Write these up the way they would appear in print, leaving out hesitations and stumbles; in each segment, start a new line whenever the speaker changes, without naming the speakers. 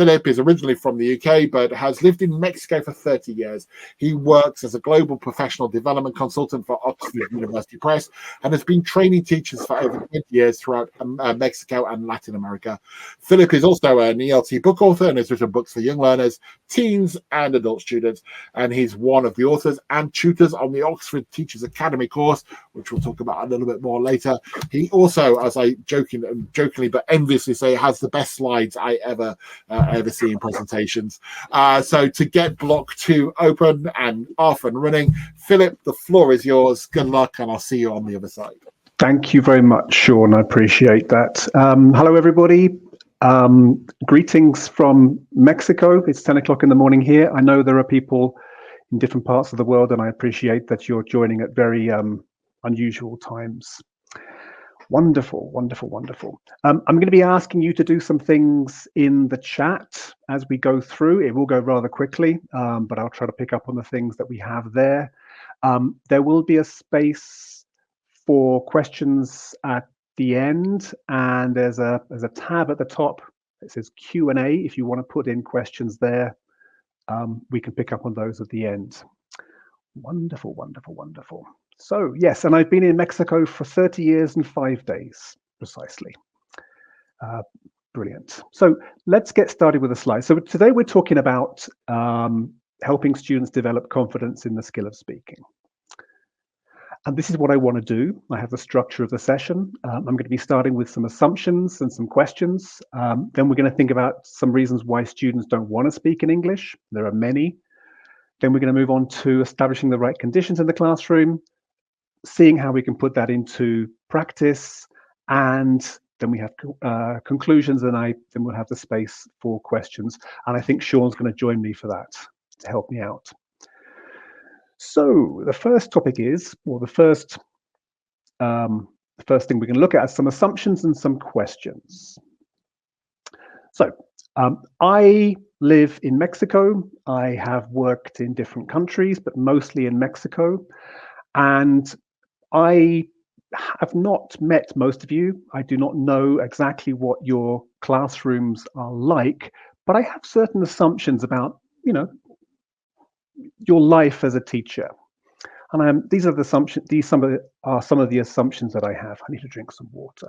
Philip is originally from the UK, but has lived in Mexico for 30 years. He works as a global professional development consultant for Oxford University Press and has been training teachers for over 20 years throughout Mexico and Latin America. Philip is also an ELT book author and has written books for young learners, teens, and adult students. And he's one of the authors and tutors on the Oxford Teachers Academy course, which we'll talk about a little bit more later. He also, as I jokingly but enviously say, has the best slides I ever see in presentations. So to get block 2 open and off and running, Philip, the floor is yours. Good luck, and I'll see you on the other side.
Thank you very much, Sean. I appreciate that. Hello, everybody. Greetings from Mexico. It's 10 o'clock in the morning here. I know there are people in different parts of the world, and I appreciate that you're joining at very unusual times. Wonderful, wonderful, wonderful. I'm going to be asking you to do some things in the chat as we go through. It will go rather quickly, but I'll try to pick up on the things that we have there. There will be a space for questions at the end, and there's a tab at the top that says Q&A. If you want to put in questions there, we can pick up on those at the end. Wonderful, wonderful, wonderful. So yes, and I've been in Mexico for 30 years and 5 days, precisely. Brilliant. So let's get started with the slides. So today we're talking about helping students develop confidence in the skill of speaking. And this is what I want to do. I have the structure of the session. I'm going to be starting with some assumptions and some questions. Then we're going to think about some reasons why students don't want to speak in English. There are many. Then we're going to move on to establishing the right conditions in the classroom, seeing how we can put that into practice, and then we have conclusions, and then we'll have the space for questions. And I think Sean's going to join me for that to help me out. So the first topic is, well, the first thing we're going to look at is some assumptions and some questions. So I live in Mexico. I have worked in different countries, but mostly in Mexico. And I have not met most of you. I do not know exactly what your classrooms are like, but I have certain assumptions about, your life as a teacher. And these are the assumptions. Are some of the assumptions that I have. I need to drink some water.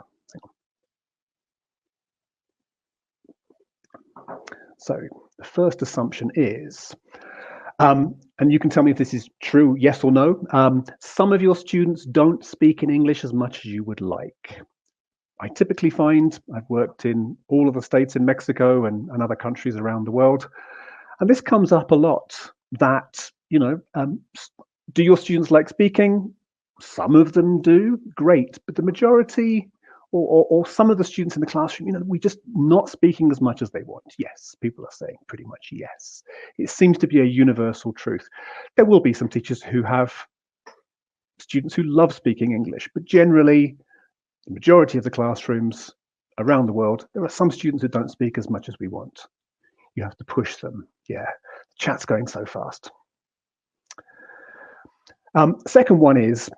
So the first assumption is, and you can tell me if this is true, yes or no. Some of your students don't speak in English as much as you would like. I typically find, I've worked in all of the states in Mexico and other countries around the world, and this comes up a lot, that, do your students like speaking? Some of them do, great, but the majority, or some of the students in the classroom, we're just not speaking as much as they want. Yes, people are saying pretty much yes. It seems to be a universal truth. There will be some teachers who have students who love speaking English, but generally, the majority of the classrooms around the world, there are some students who don't speak as much as we want. You have to push them. Yeah, the chat's going so fast. Second one is,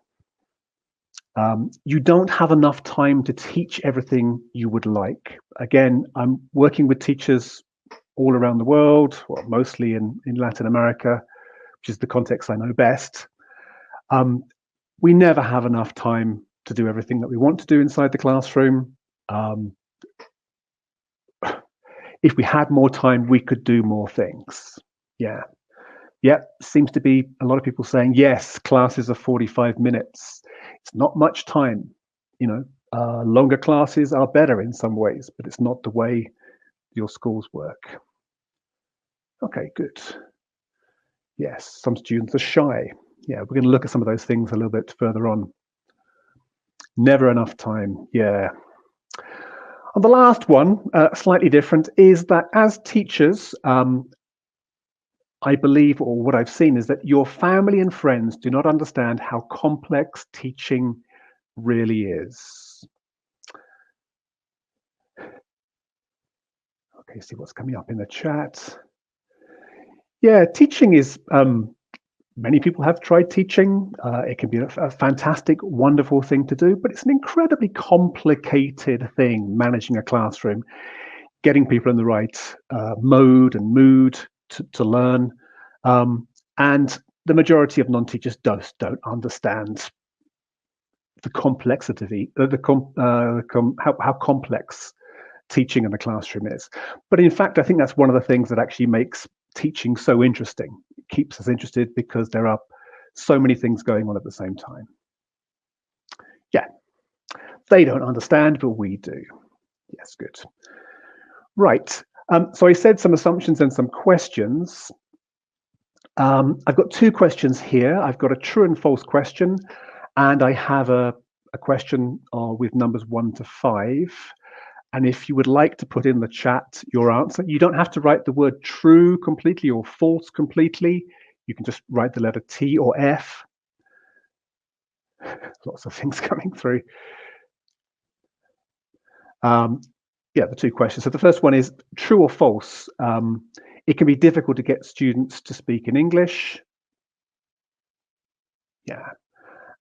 you don't have enough time to teach everything you would like. Again, I'm working with teachers all around the world, well, mostly in Latin America, which is the context I know best. We never have enough time to do everything that we want to do inside the classroom. If we had more time, we could do more things. Yeah, seems to be a lot of people saying, yes, classes are 45 minutes. It's not much time. Longer classes are better in some ways, but it's not the way your schools work. Okay, good. Yes, some students are shy. Yeah, we're going to look at some of those things a little bit further on. Never enough time. Yeah. And the last one, slightly different, is that as teachers, I believe, or what I've seen, is that your family and friends do not understand how complex teaching really is. Okay, see what's coming up in the chat. Yeah, teaching is, many people have tried teaching. It can be a fantastic, wonderful thing to do, but it's an incredibly complicated thing, managing a classroom. getting people in the right mode and mood to learn. And the majority of non-teachers don't understand the complexity, how complex teaching in the classroom is. But in fact, I think that's one of the things that actually makes teaching so interesting. It keeps us interested because there are so many things going on at the same time. Yeah, they don't understand, but we do. Yes, good. Right. So I said some assumptions and some questions. I've got two questions here. I've got a true and false question, and I have a question with numbers 1 to 5. And if you would like to put in the chat your answer, you don't have to write the word true completely or false completely. You can just write the letter T or F. Lots of things coming through. Yeah, the two questions. So the first one is true or false. It can be difficult to get students to speak in English. Yeah.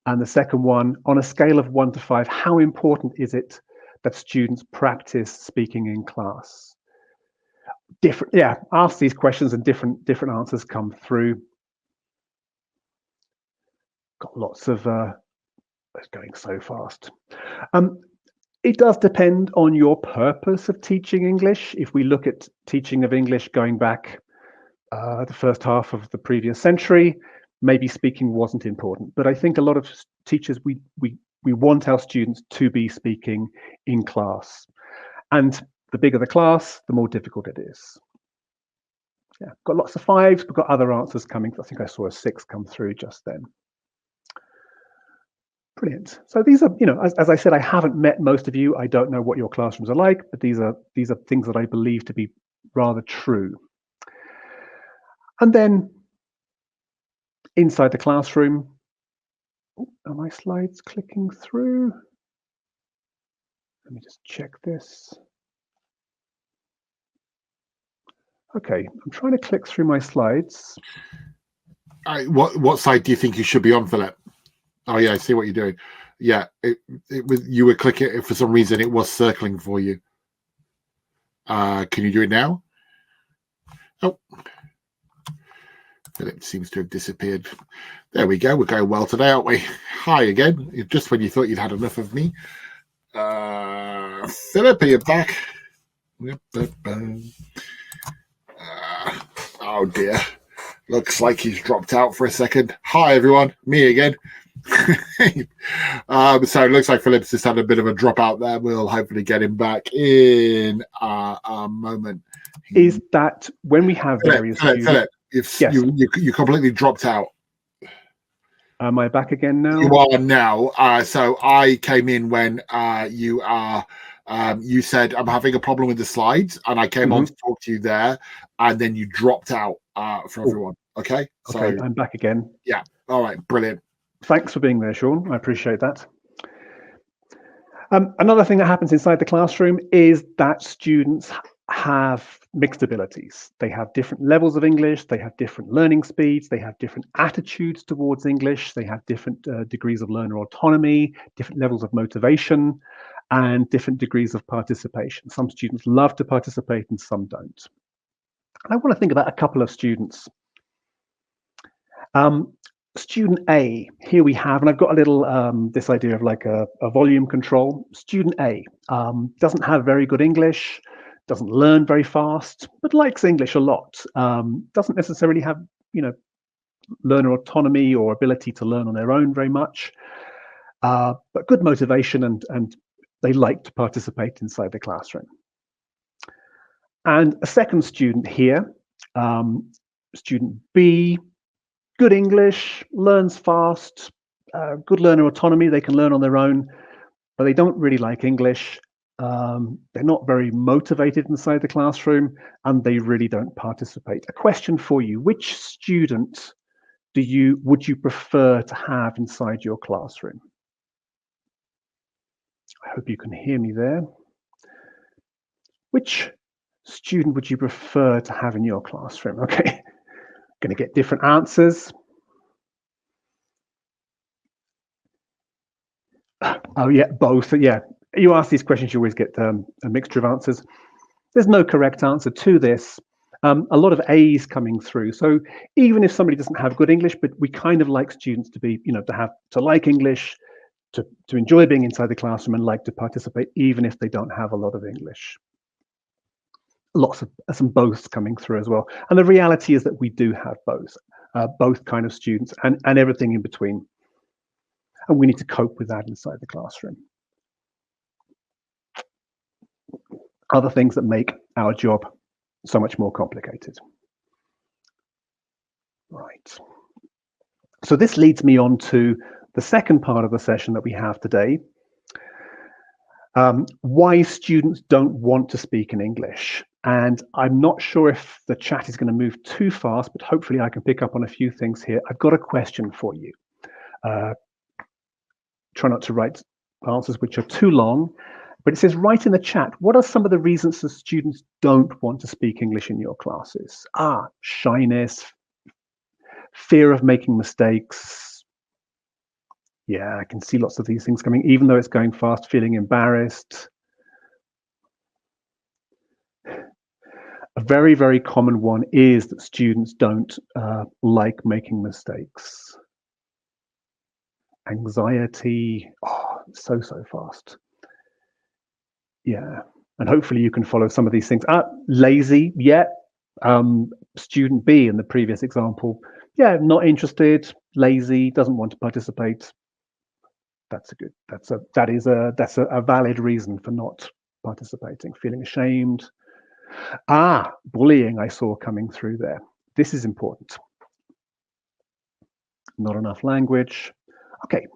And the second one, on a scale of 1 to 5, how important is it that students practice speaking in class? Different, yeah, ask these questions and different answers come through. Got lots of, it's going so fast. It does depend on your purpose of teaching English. If we look at teaching of English going back the first half of the previous century, maybe speaking wasn't important. But I think a lot of teachers, we want our students to be speaking in class. And the bigger the class, the more difficult it is. Yeah, got lots of 5s, we've got other answers coming. I think I saw a 6 come through just then. Brilliant. So these are, as I said, I haven't met most of you. I don't know what your classrooms are like, but these are things that I believe to be rather true. And then inside the classroom, are my slides clicking through? Let me just check this. Okay, I'm trying to click through my slides.
What side do you think you should be on, Philip? Oh yeah, I see what you're doing. Yeah, you were clicking it for some reason. It was circling for you. Can you do it now? Oh, Philip seems to have disappeared. There we go. We're going well today, aren't we? Hi again. Just when you thought you'd had enough of me. Philip, are you back? Oh dear. Looks like he's dropped out for a second. Hi everyone, me again. So it looks like Philip's just had a bit of a drop out there. We'll hopefully get him back in a moment.
Is that when we have various
Philip,
yes.
you completely dropped out.
Am I back again now?
You are now. So I came in when you said I'm having a problem with the slides, and I came on to talk to you there, and then you dropped out for everyone. Okay.
Okay, so I'm back again.
Yeah. All right. Brilliant.
Thanks for being there, Sean. I appreciate that. Another thing that happens inside the classroom is that students have mixed abilities. They have different levels of English, they have different learning speeds, they have different attitudes towards English, they have different degrees of learner autonomy, different levels of motivation, and different degrees of participation. Some students love to participate and some don't. And I want to think about a couple of students. Student A, here we have, and I've got a little, this idea of like a volume control. Student A doesn't have very good English, doesn't learn very fast, but likes English a lot. Doesn't necessarily have, learner autonomy or ability to learn on their own very much, but good motivation and they like to participate inside the classroom. And a second student here, student B, good English, learns fast, good learner autonomy, they can learn on their own, but they don't really like English. They're not very motivated inside the classroom, and they really don't participate. A question for you: which student would you prefer to have inside your classroom? I hope you can hear me there. Which student would you prefer to have in your classroom? Okay, going to get different answers. Oh yeah, both. Yeah, you ask these questions, you always get a mixture of answers. There's no correct answer to this. A lot of A's coming through. So even if somebody doesn't have good English, but we kind of like students to be, to like English, to enjoy being inside the classroom and like to participate, even if they don't have a lot of English. Lots of some boths coming through as well. And the reality is that we do have both kind of students and everything in between. And we need to cope with that inside the classroom. Other things that make our job so much more complicated. Right. So this leads me on to the second part of the session that we have today. Why students don't want to speak in English. And I'm not sure if the chat is going to move too fast, but hopefully I can pick up on a few things here. I've got a question for you. Try not to write answers which are too long, but it says, write in the chat, what are some of the reasons that students don't want to speak English in your classes? Shyness, fear of making mistakes. Yeah, I can see lots of these things coming, even though it's going fast, feeling embarrassed. A very, very common one is that students don't like making mistakes. Anxiety, so fast. Yeah, and hopefully you can follow some of these things. Lazy, yeah. Student B in the previous example, yeah, not interested, lazy, doesn't want to participate. That's a valid reason for not participating. Feeling ashamed. Bullying I saw coming through there. This is important. Not enough language. Okay,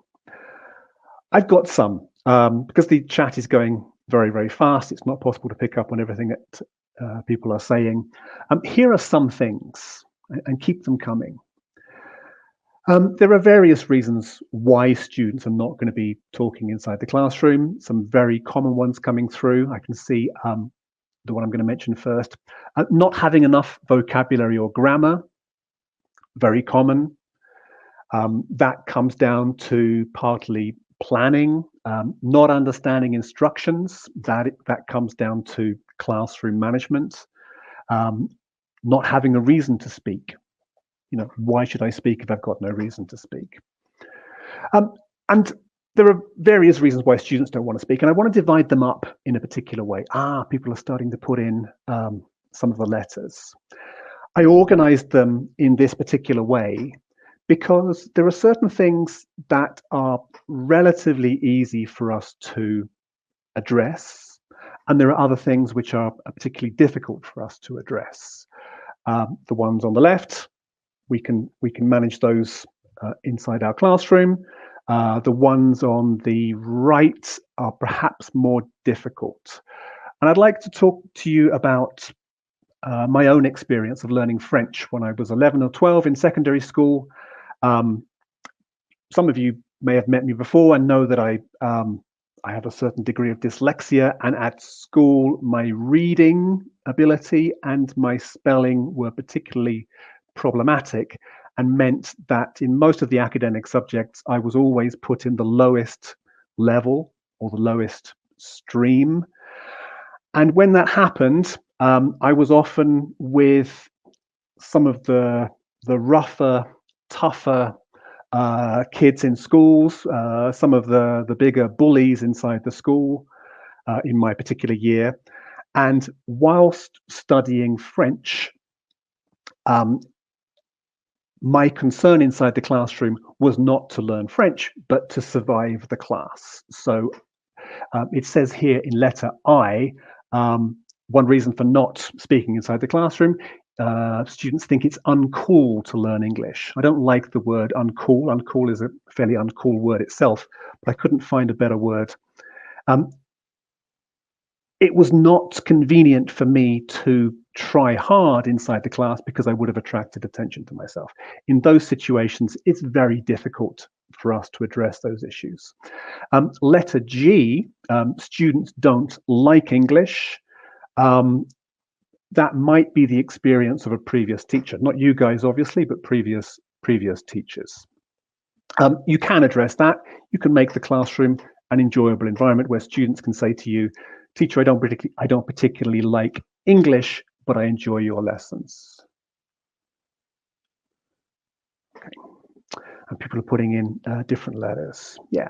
I've got some, because the chat is going very, very fast. It's not possible to pick up on everything that people are saying. Here are some things, and keep them coming. There are various reasons why students are not going to be talking inside the classroom. Some very common ones coming through. I can see the one I'm going to mention first. Not having enough vocabulary or grammar, very common. That comes down to partly planning, not understanding instructions. That comes down to classroom management. Not having a reason to speak. Why should I speak if I've got no reason to speak? And there are various reasons why students don't want to speak, and I want to divide them up in a particular way. People are starting to put in some of the letters. I organized them in this particular way because there are certain things that are relatively easy for us to address, and there are other things which are particularly difficult for us to address. The ones on the left, we can manage those inside our classroom. The ones on the right are perhaps more difficult. And I'd like to talk to you about my own experience of learning French when I was 11 or 12 in secondary school. Some of you may have met me before and know that I have a certain degree of dyslexia, and at school my reading ability and my spelling were particularly problematic, and meant that in most of the academic subjects I was always put in the lowest level or the lowest stream. And when that happened, I was often with some of the rougher, tougher kids in schools, some of the bigger bullies inside the school in my particular year. And whilst studying French, my concern inside the classroom was not to learn French, but to survive the class. So it says here in letter I, one reason for not speaking inside the classroom, students think it's uncool to learn English. I don't like the word uncool. Uncool is a fairly uncool word itself, but I couldn't find a better word. It was not convenient for me to try hard inside the class because I would have attracted attention to myself. In those situations, it's very difficult for us to address those issues. Letter G, students don't like English. That might be the experience of a previous teacher, not you guys, obviously, but previous teachers. You can address that. You can make the classroom an enjoyable environment where students can say to you, Teacher, I don't particularly like English, but I enjoy your lessons. Okay. And people are putting in different letters. Yeah.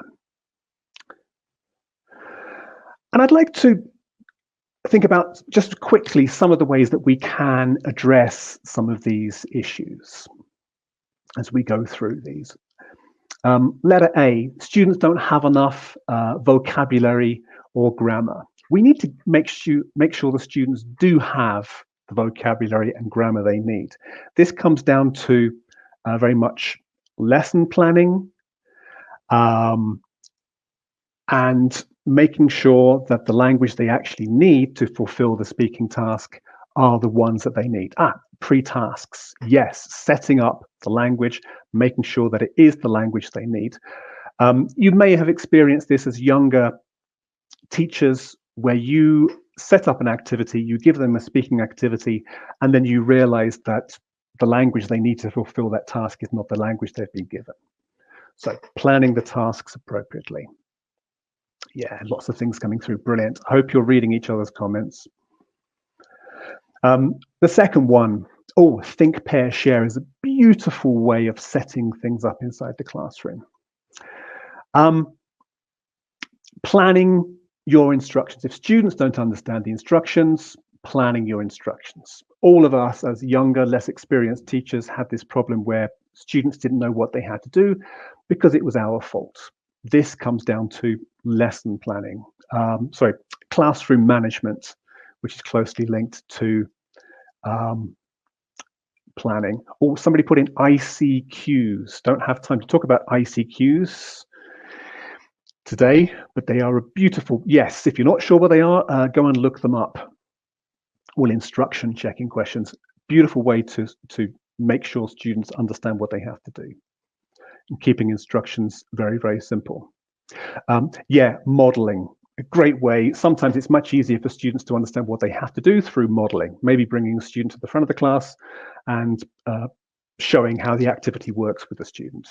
And I'd like to think about just quickly some of the ways that we can address some of these issues as we go through these. Letter A, students don't have enough vocabulary or grammar. We need to make sure the students do have the vocabulary and grammar they need. This comes down to very much lesson planning and making sure that the language they actually need to fulfill the speaking task are the ones that they need. Pre-tasks, yes, setting up the language, making sure that it is the language they need. You may have experienced this as younger teachers, where you set up an activity, you give them a speaking activity, and then you realize that the language they need to fulfill that task is not the language they've been given. So planning the tasks appropriately. Yeah, lots of things coming through. Brilliant. I hope you're reading each other's comments. The second one, think, pair, share is a beautiful way of setting things up inside the classroom. Planning your instructions. If students don't understand the instructions, planning your instructions. All of us as younger, less experienced teachers had this problem where students didn't know what they had to do because it was our fault. This comes down to lesson planning, classroom management, which is closely linked to planning. Somebody put in ICQs. Don't have time to talk about ICQs today, but they are a beautiful, yes, if you're not sure what they are, go and look them up. All instruction checking questions. Beautiful way to make sure students understand what they have to do. And keeping instructions very, very simple. Modeling. A great way. Sometimes it's much easier for students to understand what they have to do through modeling. Maybe bringing a student to the front of the class and showing how the activity works with the student.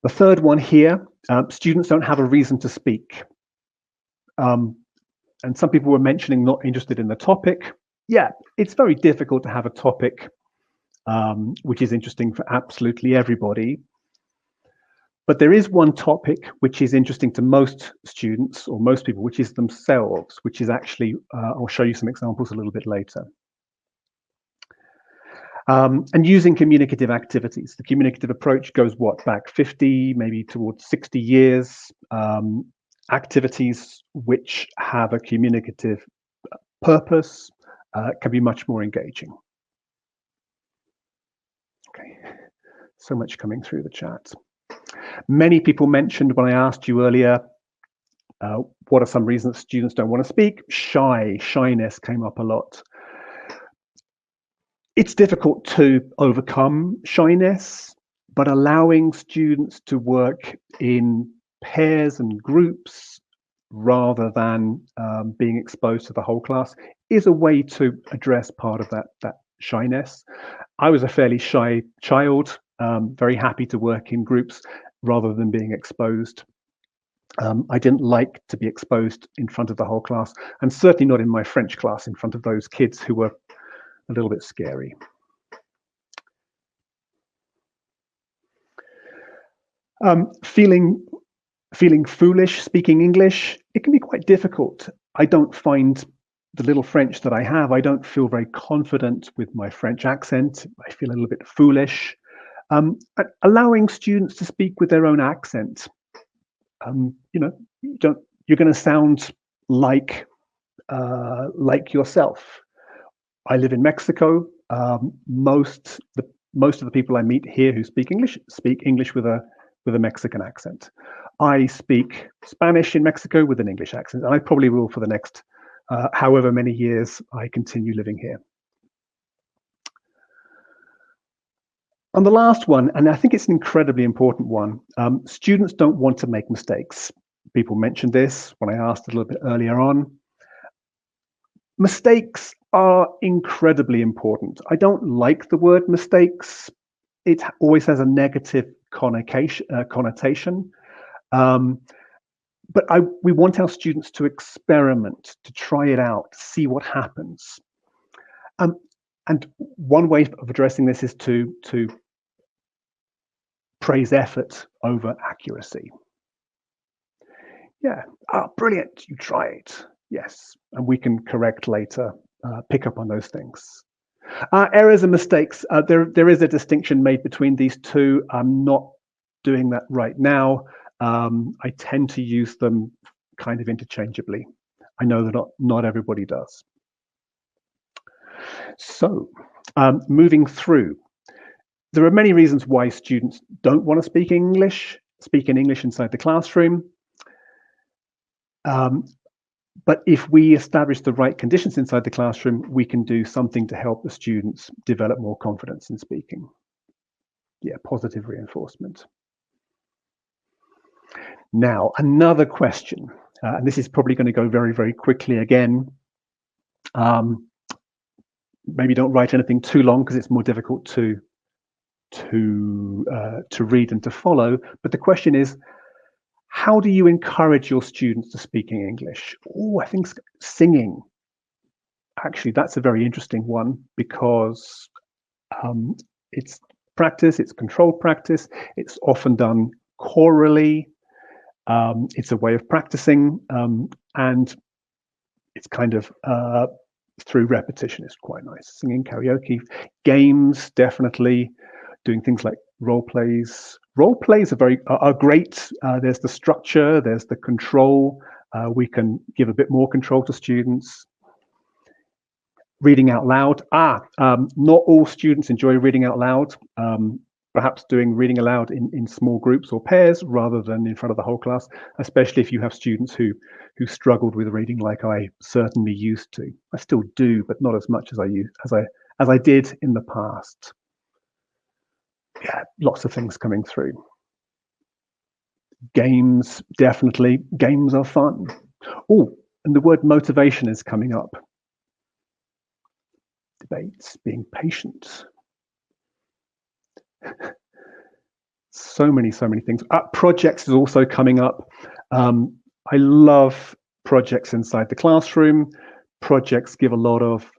The third one here, students don't have a reason to speak. And some people were mentioning not interested in the topic. Yeah, it's very difficult to have a topic which is interesting for absolutely everybody. But there is one topic which is interesting to most students or most people, which is themselves, which is actually, I'll show you some examples a little bit later. And using communicative activities. The communicative approach goes back 50, maybe towards 60 years. Activities which have a communicative purpose can be much more engaging. Okay, so much coming through the chat. Many people mentioned when I asked you earlier, what are some reasons students don't want to speak? Shyness came up a lot. It's difficult to overcome shyness, but allowing students to work in pairs and groups rather than being exposed to the whole class is a way to address part of that shyness. I was a fairly shy child, very happy to work in groups rather than being exposed. I didn't like to be exposed in front of the whole class, and certainly not in my French class in front of those kids who were a little bit scary. Feeling foolish speaking English, it can be quite difficult. I don't find the little French that I have, I don't feel very confident with my French accent. I feel a little bit foolish. Allowing students to speak with their own accent. You're going to sound like yourself. I live in Mexico. Most of the people I meet here who speak English with a Mexican accent. I speak Spanish in Mexico with an English accent, and I probably will for the next however many years I continue living here. And the last one, and I think it's an incredibly important one, students don't want to make mistakes. People mentioned this when I asked a little bit earlier on. Mistakes are incredibly important. I don't like the word mistakes. It always has a negative connotation. but we want our students to experiment, to try it out, see what happens. And one way of addressing this is to praise effort over accuracy. Yeah, brilliant, you try it. Yes, and we can correct later, pick up on those things. Errors and mistakes, there is a distinction made between these two. I'm not doing that right now. I tend to use them kind of interchangeably. I know that not everybody does. So, moving through, there are many reasons why students don't want to speak in English inside the classroom. But if we establish the right conditions inside the classroom, we can do something to help the students develop more confidence in speaking. Yeah, positive reinforcement. Now, another question, and this is probably going to go very, very quickly again. Maybe don't write anything too long because it's more difficult to read and to follow. But the question is, how do you encourage your students to speak in English? Oh, I think singing. Actually, that's a very interesting one because it's practice, it's controlled practice, it's often done chorally, it's a way of practicing, and it's kind of through repetition. It's quite nice. Singing, karaoke, games, definitely. Doing things like role plays. Role plays are great. There's the structure, there's the control. We can give a bit more control to students. Reading out loud. Not all students enjoy reading out loud. Perhaps doing reading aloud in small groups or pairs rather than in front of the whole class, especially if you have students who struggled with reading like I certainly used to. I still do, but not as much as I did in the past. Yeah, lots of things coming through. Games, definitely. Games are fun. Oh, and the word motivation is coming up. Debates, being patient. So many things. Projects is also coming up. I love projects inside the classroom. Projects give a lot of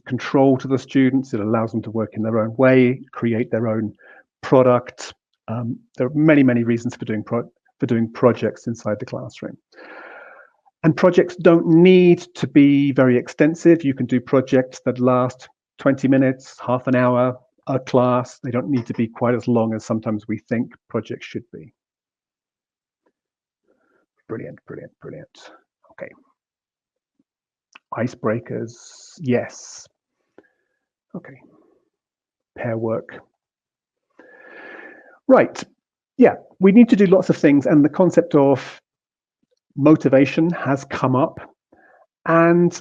control to the students. It allows them to work in their own way, create their own product. There are many reasons for doing projects inside the classroom. And projects don't need to be very extensive. You can do projects that last 20 minutes, half an hour, a class. They don't need to be quite as long as sometimes we think projects should be. Brilliant. Okay. Icebreakers, yes. Okay. Pair work. Right. Yeah, we need to do lots of things, and the concept of motivation has come up, and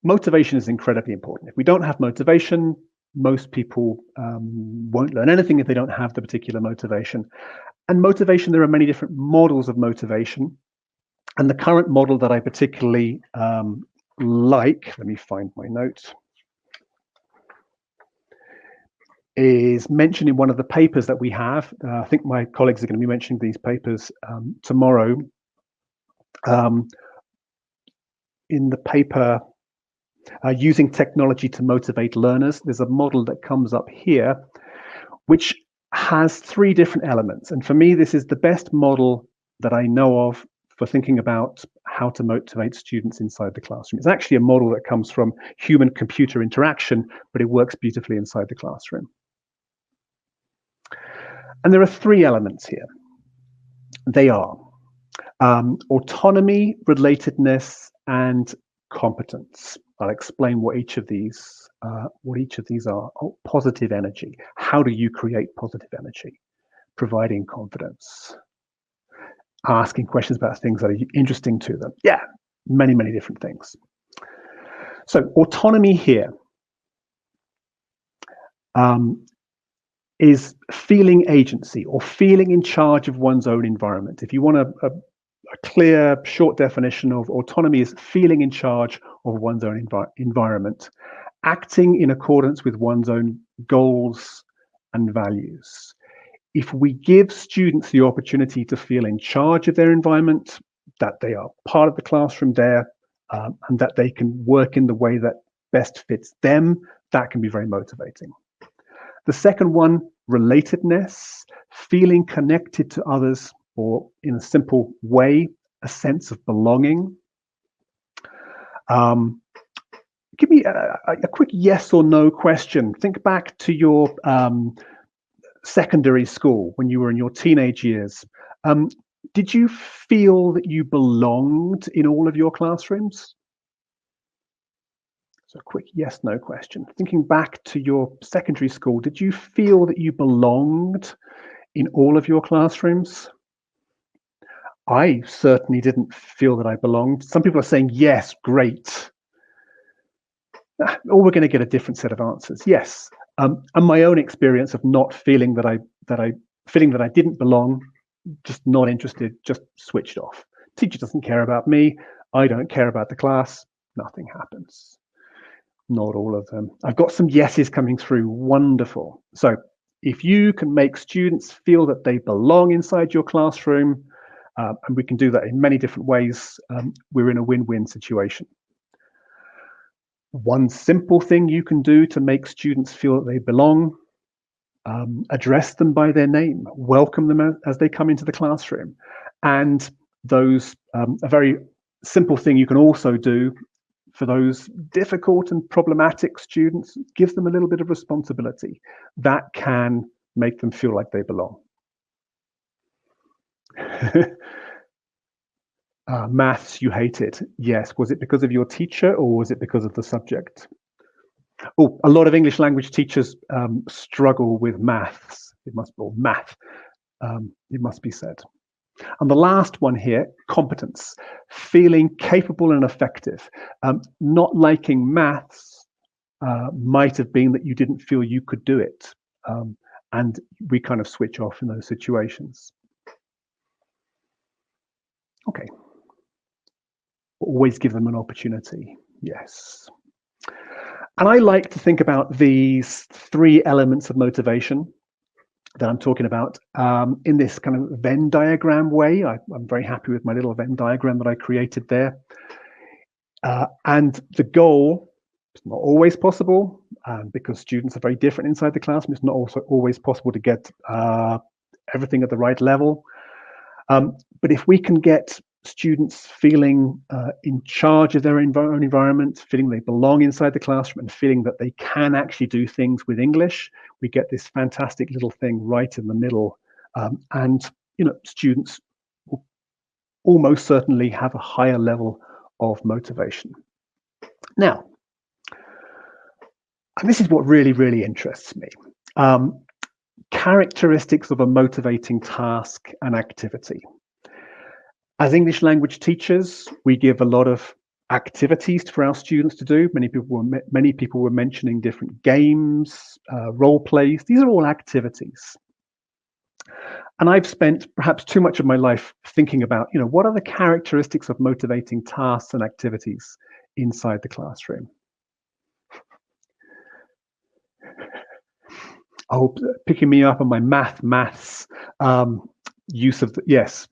motivation is incredibly important. If we don't have motivation, most people won't learn anything if they don't have the particular motivation. And motivation, there are many different models of motivation. And the current model that I particularly like, let me find my notes, is mentioned in one of the papers that we have. I think my colleagues are going to be mentioning these papers tomorrow. In the paper, using technology to motivate learners, there's a model that comes up here, which has 3 different elements. And for me, this is the best model that I know of for thinking about how to motivate students inside the classroom. It's actually a model that comes from human-computer interaction, but it works beautifully inside the classroom. And there are 3 elements here. They are autonomy, relatedness, and competence. I'll explain what each of these are. Oh, positive energy. How do you create positive energy? Providing confidence. Asking questions about things that are interesting to them. Yeah, many different things. So autonomy here is feeling agency or feeling in charge of one's own environment. If you want a clear, short definition of autonomy, is feeling in charge of one's own environment, acting in accordance with one's own goals and values. if we give students the opportunity to feel in charge of their environment, that they are part of the classroom there, and that they can work in the way that best fits them, that can be very motivating. The second one, relatedness, feeling connected to others, or in a simple way, a sense of belonging. Give me a quick yes or no question. Think back to your secondary school when you were in your teenage years. Did you feel that you belonged in all of your classrooms? So a quick yes, no question. Thinking back to your secondary school, did you feel that you belonged in all of your classrooms? I certainly didn't feel that I belonged. Some people are saying, yes, great. Or we're going to get a different set of answers. Yes. And my own experience of not feeling that I didn't belong, just not interested, just switched off. Teacher doesn't care about me. I don't care about the class. Nothing happens. Not all of them. I've got some yeses coming through. Wonderful. So if you can make students feel that they belong inside your classroom, and we can do that in many different ways, we're in a win-win situation. One simple thing you can do to make students feel that they belong, address them by their name, welcome them as they come into the classroom. And those, a very simple thing you can also do for those difficult and problematic students, give them a little bit of responsibility. That can make them feel like they belong. Maths, you hated. Yes. Was it because of your teacher or was it because of the subject? Oh, a lot of English language teachers struggle with maths. It must be said. And the last one here, competence, feeling capable and effective. Not liking maths might have been that you didn't feel you could do it. And we kind of switch off in those situations. Okay. Always give them an opportunity. Yes. And I like to think about these three elements of motivation that I'm talking about in this kind of Venn diagram way. I'm very happy with my little Venn diagram that I created there. And the goal is not always possible because students are very different inside the classroom. It's not also always possible to get everything at the right level. But if we can get students feeling in charge of their own environment, feeling they belong inside the classroom, and feeling that they can actually do things with English, we get this fantastic little thing right in the middle. And students will almost certainly have a higher level of motivation. Now, and this is what really, really interests me. Characteristics of a motivating task and activity. As English language teachers, we give a lot of activities for our students to do. Many people were mentioning different games, role plays. These are all activities. And I've spent perhaps too much of my life thinking about, what are the characteristics of motivating tasks and activities inside the classroom? Oh, picking me up on my maths use of yes.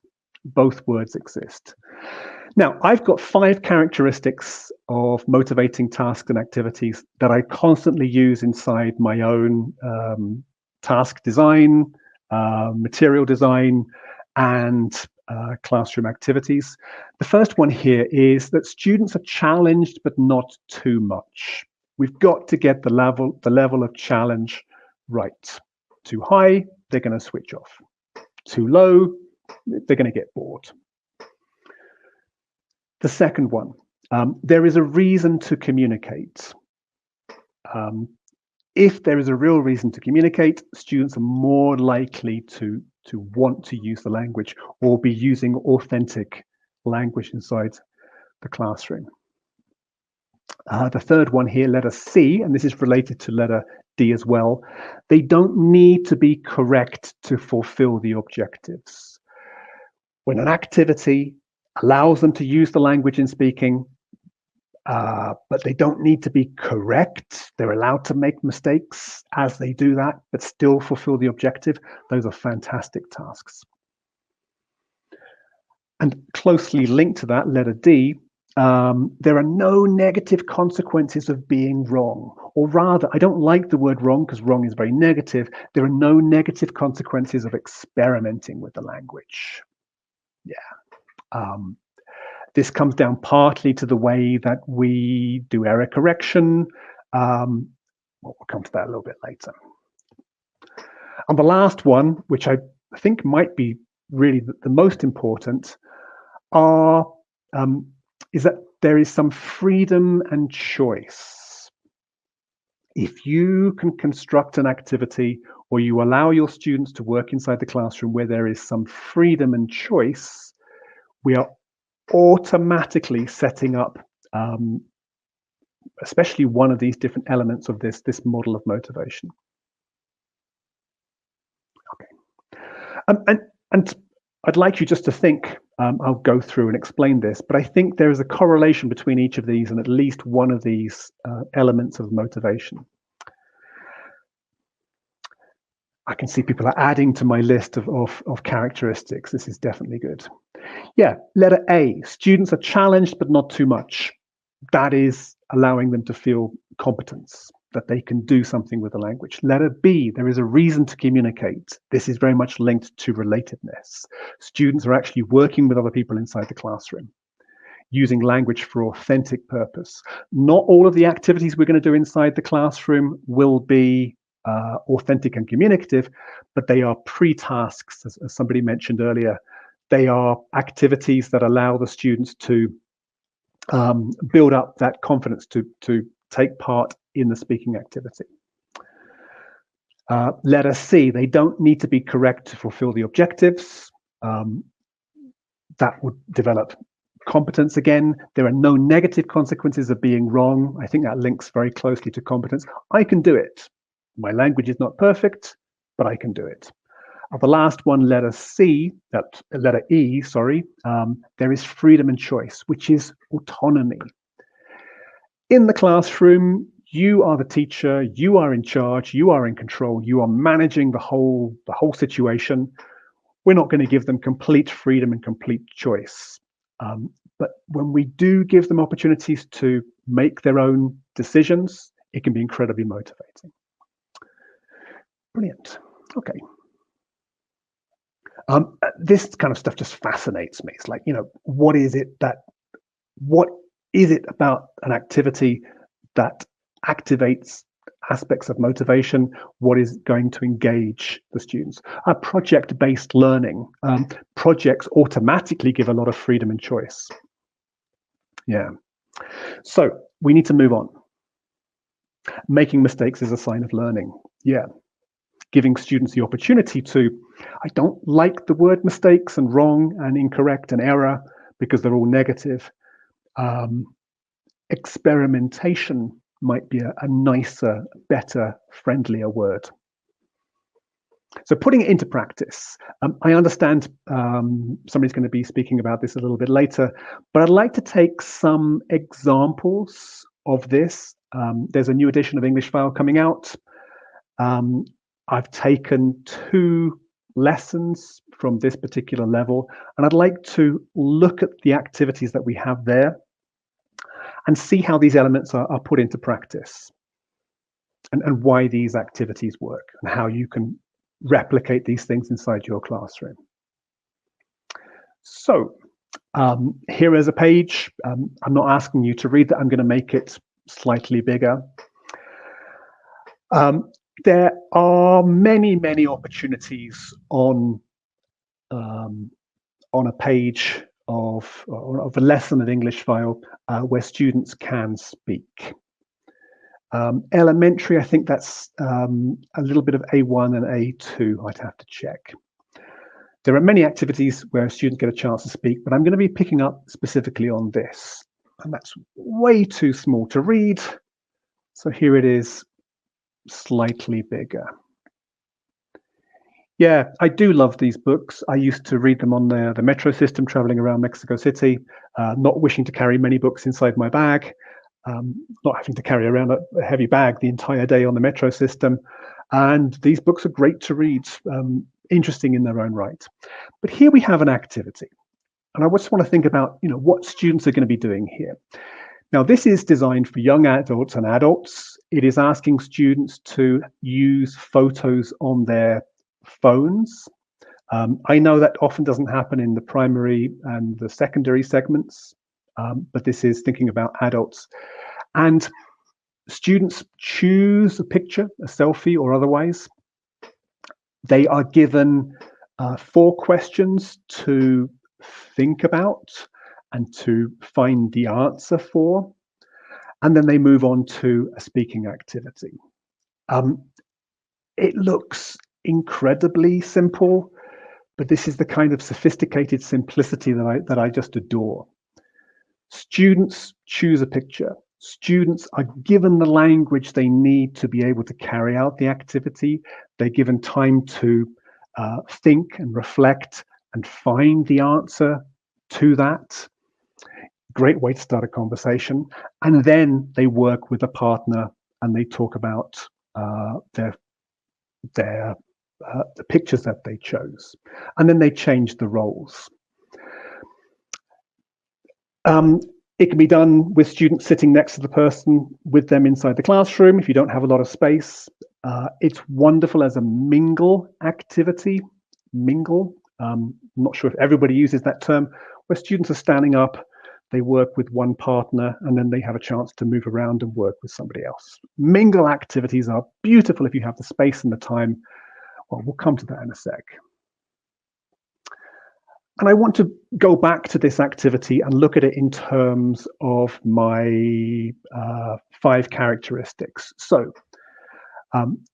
Both words exist. Now, I've got 5 characteristics of motivating tasks and activities that I constantly use inside my own task design, material design, and classroom activities. The first one here is that students are challenged, but not too much. We've got to get the level of challenge right. Too high, they're going to switch off. Too low, they're going to get bored. The second one, there is a reason to communicate. If there is a real reason to communicate, students are more likely to want to use the language or be using authentic language inside the classroom. The third one here, letter C, and this is related to letter D as well. They don't need to be correct to fulfill the objectives. When an activity allows them to use the language in speaking, but they don't need to be correct. They're allowed to make mistakes as they do that, but still fulfill the objective. Those are fantastic tasks. And closely linked to that, letter D, there are no negative consequences of being wrong. Or rather, I don't like the word wrong because wrong is very negative. There are no negative consequences of experimenting with the language. Yeah. This comes down partly to the way that we do error correction. We'll come to that a little bit later. And the last one, which I think might be really the most important, is that there is some freedom and choice. If you can construct an activity or you allow your students to work inside the classroom where there is some freedom and choice, we are automatically setting up especially one of these different elements of this model of motivation. Okay. And I'd like you just to think, I'll go through and explain this, but I think there is a correlation between each of these and at least one of these elements of motivation. I can see people are adding to my list of characteristics. This is definitely good. Yeah, letter A, students are challenged, but not too much. That is allowing them to feel competence, that they can do something with the language. Letter B, there is a reason to communicate. This is very much linked to relatedness. Students are actually working with other people inside the classroom, using language for authentic purpose. Not all of the activities we're going to do inside the classroom will be authentic and communicative, but they are pre-tasks, as somebody mentioned earlier. They are activities that allow the students to build up that confidence to take part in the speaking activity. Letter C, they don't need to be correct to fulfill the objectives. That would develop competence again. There are no negative consequences of being wrong. I think that links very closely to competence. I can do it. My language is not perfect, but I can do it. The last one, letter E, sorry, there is freedom and choice, which is autonomy. In the classroom, you are the teacher, you are in charge, you are in control, you are managing the whole situation. We're not going to give them complete freedom and complete choice. But when we do give them opportunities to make their own decisions, it can be incredibly motivating. Brilliant. Okay. This kind of stuff just fascinates me. It's like, what is it about an activity that activates aspects of motivation? What is going to engage the students? Project-based learning. Projects automatically give a lot of freedom and choice. Yeah. So we need to move on. Making mistakes is a sign of learning. Yeah. Giving students the opportunity to, I don't like the word mistakes and wrong and incorrect and error because they're all negative. Experimentation might be a nicer, better, friendlier word. So putting it into practice. I understand somebody's going to be speaking about this a little bit later, but I'd like to take some examples of this. There's a new edition of English File coming out. I've taken 2 lessons from this particular level, and I'd like to look at the activities that we have there and see how these elements are put into practice and why these activities work and how you can replicate these things inside your classroom. So here is a page. I'm not asking you to read that. I'm going to make it slightly bigger. There are many opportunities on a page of a lesson of English File where students can speak. Elementary, I think that's a little bit of A1 and A2. I'd have to check. There are many activities where students get a chance to speak, but I'm going to be picking up specifically on this. And that's way too small to read. So here it is, slightly bigger. Yeah, I do love these books. I used to read them on the metro system traveling around Mexico City, not wishing to carry many books inside my bag. not having to carry around a heavy bag the entire day on the metro system. And these books are great to read, interesting in their own right. But here we have an activity. And I just want to think about, what students are going to be doing here. Now, this is designed for young adults and adults. It is asking students to use photos on their phones. I know that often doesn't happen in the primary and the secondary segments, but this is thinking about adults. And students choose a picture, a selfie or otherwise. They are given 4 questions to think about and to find the answer for, and then they move on to a speaking activity. It looks incredibly simple, but this is the kind of sophisticated simplicity that I just adore. Students choose a picture. Students are given the language they need to be able to carry out the activity. They're given time to think and reflect and find the answer to that. Great way to start a conversation. And then they work with a partner and they talk about the pictures that they chose. And then they change the roles. It can be done with students sitting next to the person with them inside the classroom if you don't have a lot of space. It's wonderful as a mingle activity. Mingle. I'm not sure if everybody uses that term, where students are standing up, they work with one partner, and then they have a chance to move around and work with somebody else. Mingle activities are beautiful if you have the space and the time. Well, we'll come to that in a sec. And I want to go back to this activity and look at it in terms of my 5 characteristics. So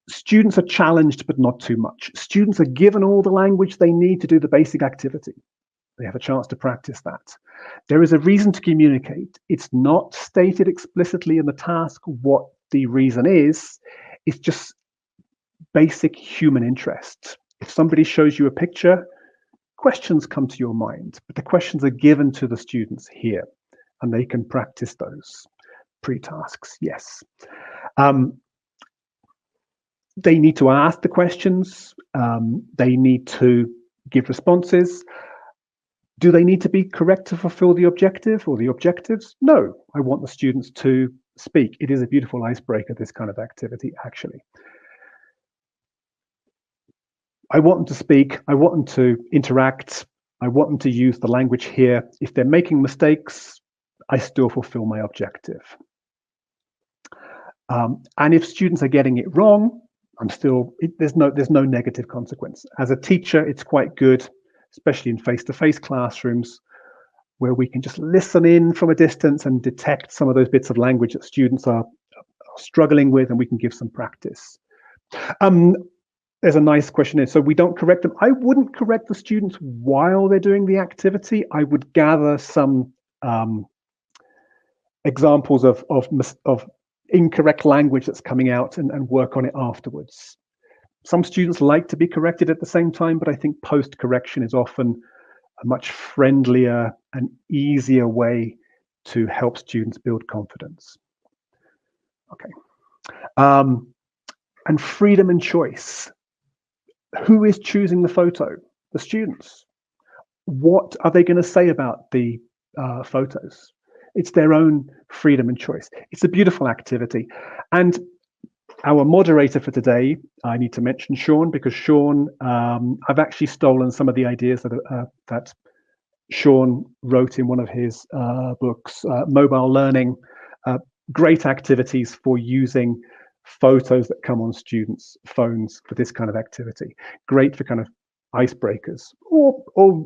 students are challenged, but not too much. Students are given all the language they need to do the basic activity. They have a chance to practice that. There is a reason to communicate. It's not stated explicitly in the task what the reason is. It's just basic human interest. If somebody shows you a picture, questions come to your mind, but the questions are given to the students here, and they can practice those pre-tasks, yes. They need to ask the questions. They need to give responses. Do they need to be correct to fulfill the objective or the objectives? No, I want the students to speak. It is a beautiful icebreaker, this kind of activity, actually. I want them to speak. I want them to interact. I want them to use the language here. If they're making mistakes, I still fulfill my objective. And if students are getting it wrong, there's no negative consequence. As a teacher, it's quite good, especially in face-to-face classrooms, where we can just listen in from a distance and detect some of those bits of language that students are struggling with, and we can give some practice. There's a nice question here. So we don't correct them. I wouldn't correct the students while they're doing the activity. I would gather some examples of incorrect language that's coming out and work on it afterwards. Some students like to be corrected at the same time, but I think post-correction is often a much friendlier and easier way to help students build confidence. Okay. And freedom and choice. Who is choosing the photo? The students. What are they going to say about the photos? It's their own freedom and choice. It's a beautiful activity. And our moderator for today, I need to mention Sean, because Sean, I've actually stolen some of the ideas that Sean wrote in one of his books, Mobile Learning. Great activities for using photos that come on students' phones for this kind of activity. Great for kind of icebreakers or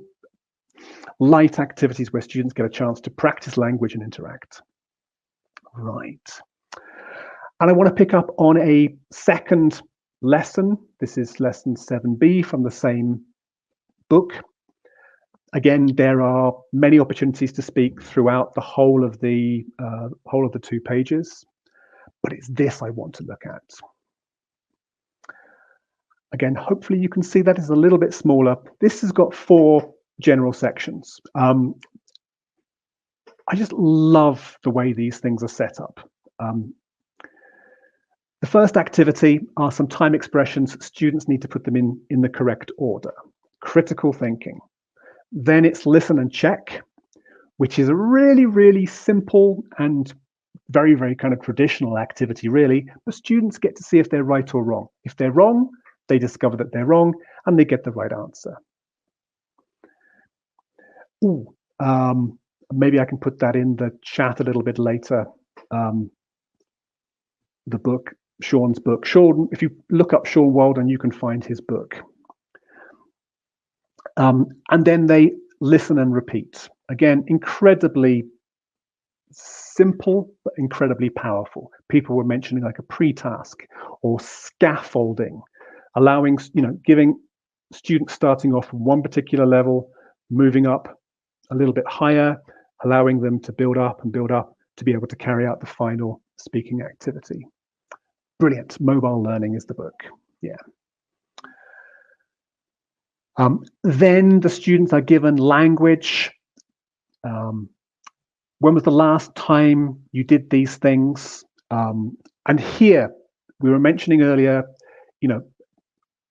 light activities where students get a chance to practice language and interact. Right. And I want to pick up on a second lesson. This is lesson 7B from the same book. Again, there are many opportunities to speak throughout the whole of the 2 pages, but it's this I want to look at. Again, hopefully you can see that is a little bit smaller. This has got 4 general sections. I just love the way these things are set up. The first activity are some time expressions. Students need to put them in the correct order. Critical thinking. Then it's listen and check, which is a really, really simple and very, very kind of traditional activity, really. The students get to see if they're right or wrong. If they're wrong, they discover that they're wrong and they get the right answer. Ooh, maybe I can put that in the chat a little bit later. The book, Sean's book. Sean, if you look up Sean Walden, you can find his book. And then they listen and repeat. Again, incredibly simple, but incredibly powerful. People were mentioning like a pre-task or scaffolding, allowing, giving students starting off from one particular level, moving up a little bit higher, allowing them to build up and build up to be able to carry out the final speaking activity. Brilliant. Mobile Learning is the book. Yeah. Then the students are given language. When was the last time you did these things? And here, we were mentioning earlier,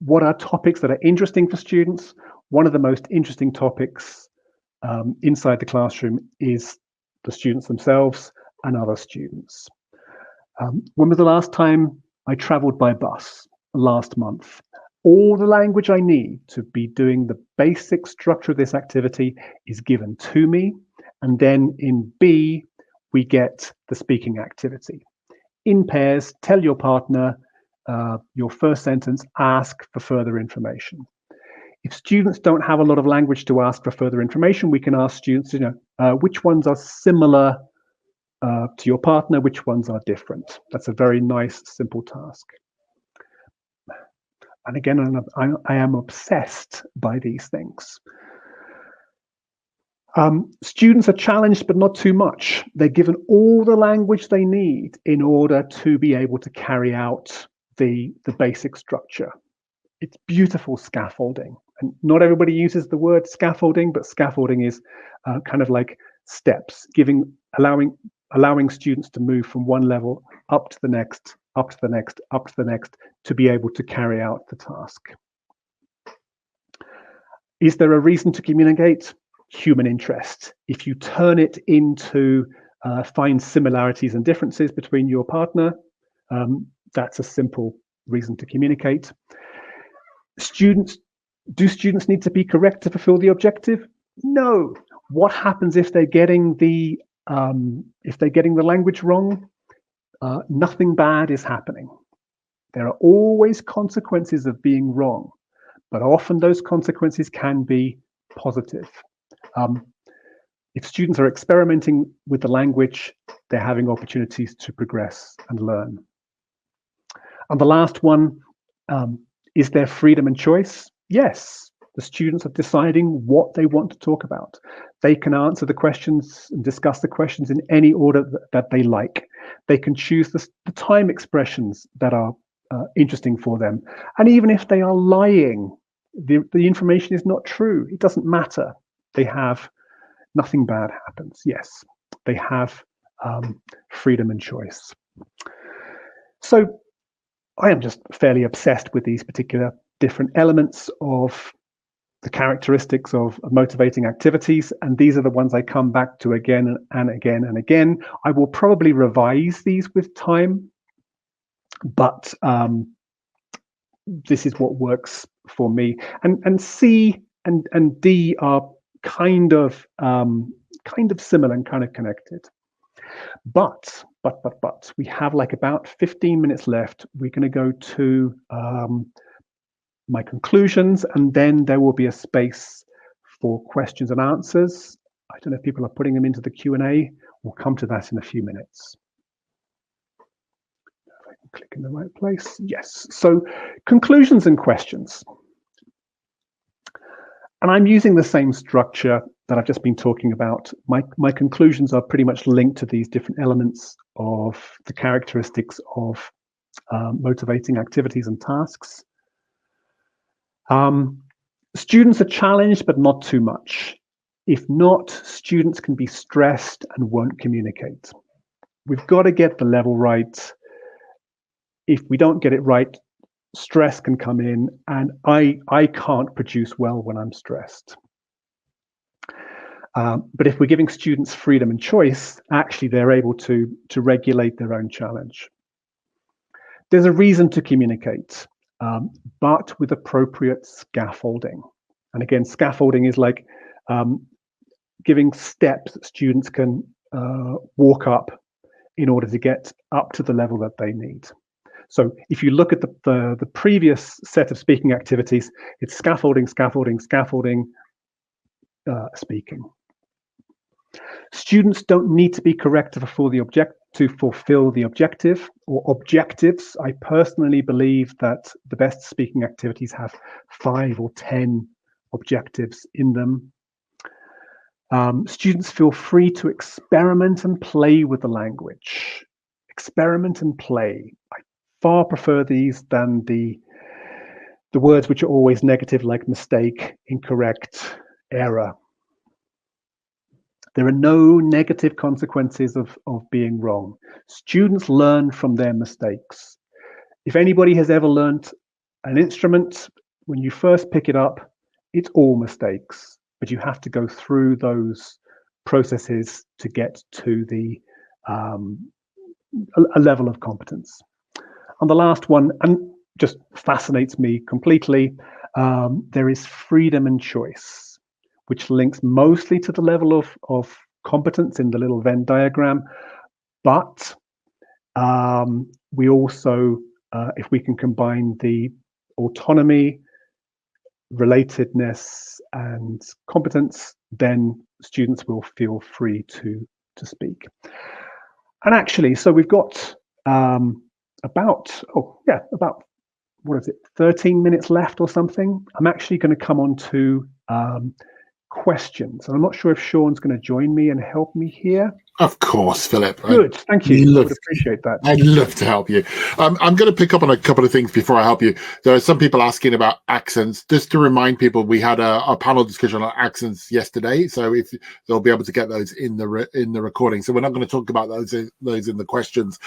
what are topics that are interesting for students? One of the most interesting topics inside the classroom is the students themselves and other students. When was the last time I traveled by bus? Last month. All the language I need to be doing the basic structure of this activity is given to me. And then in B, we get the speaking activity. In pairs, tell your partner your first sentence, ask for further information. If students don't have a lot of language to ask for further information, we can ask students, which ones are similar to your partner, which ones are different. That's a very nice, simple task. And again, I am obsessed by these things. Students are challenged, but not too much. They're given all the language they need in order to be able to carry out the basic structure. It's beautiful scaffolding. And not everybody uses the word scaffolding, but scaffolding is kind of like steps, allowing students to move from one level up to the next, up to the next, up to the next, to be able to carry out the task. Is there a reason to communicate? Human interest. If you turn it into find similarities and differences between your partner, that's a simple reason to communicate. Do students need to be correct to fulfill the objective? No. What happens if they're getting the language wrong? Nothing bad is happening. There are always consequences of being wrong, but often those consequences can be positive. If students are experimenting with the language, they're having opportunities to progress and learn. And the last one, is there freedom and choice? Yes, the students are deciding what they want to talk about. They can answer the questions and discuss the questions in any order that they like. They can choose the time expressions that are interesting for them. And even if they are lying, the information is not true. It doesn't matter. They have nothing bad happens. Yes, they have freedom and choice. So I am just fairly obsessed with these particular different elements of the characteristics of motivating activities, and these are the ones I come back to again and again and again. I will probably revise these with time, but this is what works for me. And C and D are kind of similar and kind of connected. But we have like about 15 minutes left. We're going to go to my conclusions, and then there will be a space for questions and answers. I don't know if people are putting them into the Q&A. We'll come to that in a few minutes. If I can click in the right place. Yes. So conclusions and questions. And I'm using the same structure that I've just been talking about. My conclusions are pretty much linked to these different elements of the characteristics of motivating activities and tasks. Students are challenged, but not too much. If not, students can be stressed and won't communicate. We've got to get the level right. If we don't get it right, stress can come in, and I can't produce well when I'm stressed. But if we're giving students freedom and choice, actually they're able to regulate their own challenge. There's a reason to communicate, but with appropriate scaffolding. And again, scaffolding is like giving steps that students can walk up in order to get up to the level that they need. So if you look at the previous set of speaking activities, it's scaffolding, scaffolding, scaffolding, speaking. Students don't need to be correct to fulfill the objective or objectives. I personally believe that the best speaking activities have 5 or 10 objectives in them. Students feel free to experiment and play with the language. Experiment and play. I far prefer these than the words which are always negative, like mistake, incorrect, error. There are no negative consequences of being wrong. Students learn from their mistakes. If anybody has ever learned an instrument, when you first pick it up, it's all mistakes, but you have to go through those processes to get to the a level of competence. And the last one, and just fascinates me completely, there is freedom and choice, which links mostly to the level of competence in the little Venn diagram. But we also, if we can combine the autonomy, relatedness, and competence, then students will feel free to speak. And actually, so we've got about 13 minutes left or something. I'm actually going to come on to questions. And I'm not sure if Sean's going to join me and help me here.
Of course, Philip.
Good, thank you. I would appreciate that.
I'd love to help you. I'm going to pick up on a couple of things before I help you. There are some people asking about accents. Just to remind people, we had a panel discussion on accents yesterday, so if they'll be able to get those in the recording. So we're not going to talk about those in the questions.